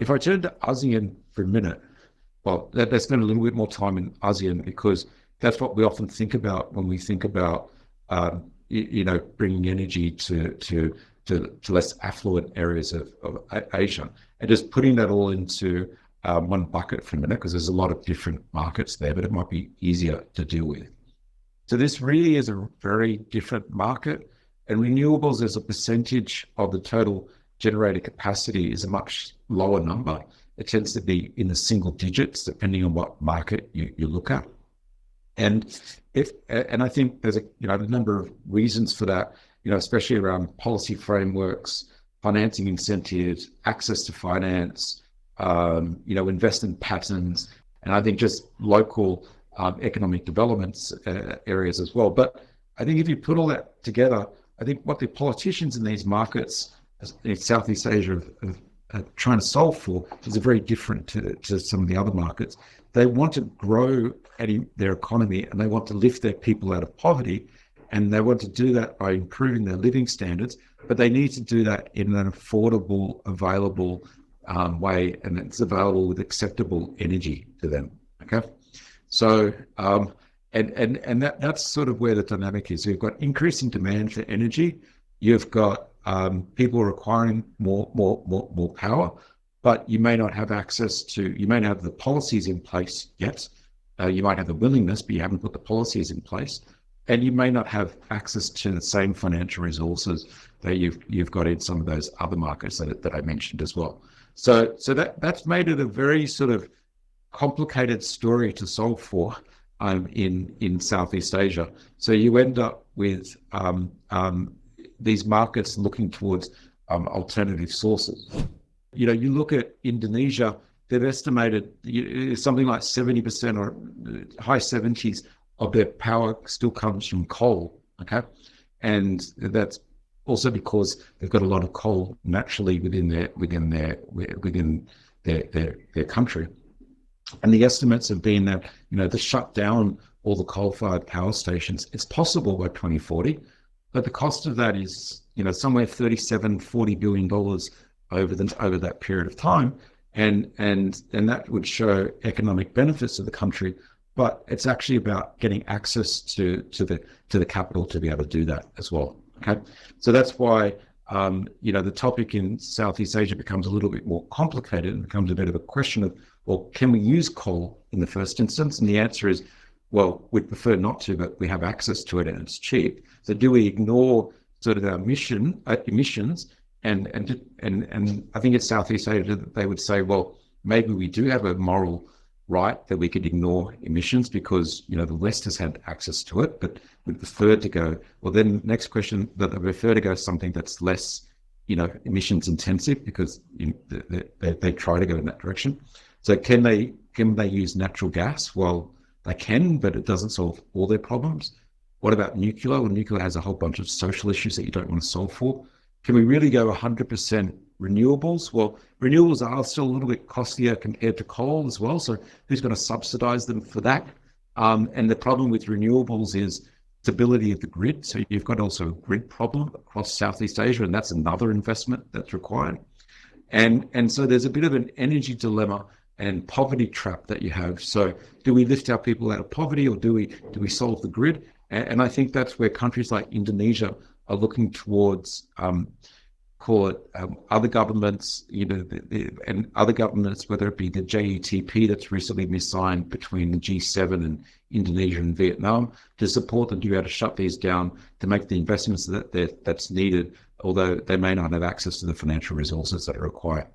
If I turn to ASEAN for a minute, well, let's spend a little bit more time in ASEAN because that's what we often think about when we think about, bringing energy to less affluent areas of Asia, and just putting that all into one bucket for a minute, because there's a lot of different markets there, but it might be easier to deal with. So this really is a very different market, and renewables as a percentage of the total generated capacity is a much lower number. It tends to be in the single digits, depending on what market you look at. And I think there's a number of reasons for that, especially around policy frameworks, financing incentives, access to finance, investment patterns, and I think just local economic developments areas as well. But I think if you put all that together, I think what the politicians in these markets in Southeast Asia are trying to solve for is very different to some of the other markets. They want to grow their economy, and they want to lift their people out of poverty, and they want to do that by improving their living standards, but they need to do that in an affordable, available way, and it's available with acceptable energy to them. Okay, so that's sort of where the dynamic is. So you've got increasing demand for energy. You've got people requiring more power, but you may not have you may not have the policies in place yet. You might have the willingness, but you haven't put the policies in place. And you may not have access to the same financial resources that you've got in some of those other markets that I mentioned as well. So that's made it a very sort of complicated story to solve for in Southeast Asia. So you end up with these markets looking towards alternative sources. You look at Indonesia, they've estimated something like 70% or high 70s of their power still comes from coal. Okay, and that's also because they've got a lot of coal naturally within their country. And the estimates have been that to shut down all the coal-fired power stations, it's possible by 2040, but the cost of that is somewhere $37-40 billion over that period of time, and that would show economic benefits to the country. But it's actually about getting access to the capital to be able to do that as well. Okay, so that's why the topic in Southeast Asia becomes a little bit more complicated and becomes a bit of a question of, well, can we use coal in the first instance? And the answer is, well, we'd prefer not to, but we have access to it and it's cheap. So do we ignore sort of our emissions? And I think it's Southeast Asia that they would say, well, maybe we do have a moral right that we could ignore emissions because the West has had access to it, but we prefer to go, well, then next question, that they prefer to go something that's less emissions intensive, because they try to go in that direction. So can they use natural gas? Well, they can, but it doesn't solve all their problems. What about nuclear? Well, nuclear has a whole bunch of social issues that you don't want to solve for. Can we really go 100% renewables? Well, renewables are still a little bit costlier compared to coal as well. So who's going to subsidize them for that? And the problem with renewables is stability of the grid. So you've got also a grid problem across Southeast Asia, and that's another investment that's required. And so there's a bit of an energy dilemma and poverty trap that you have. So do we lift our people out of poverty, or do we solve the grid? And I think that's where countries like Indonesia are looking towards, other governments, and other governments, whether it be the JETP that's recently been signed between the G7 and Indonesia and Vietnam, to support them to be able to shut these down, to make the investments that's needed, although they may not have access to the financial resources that are required.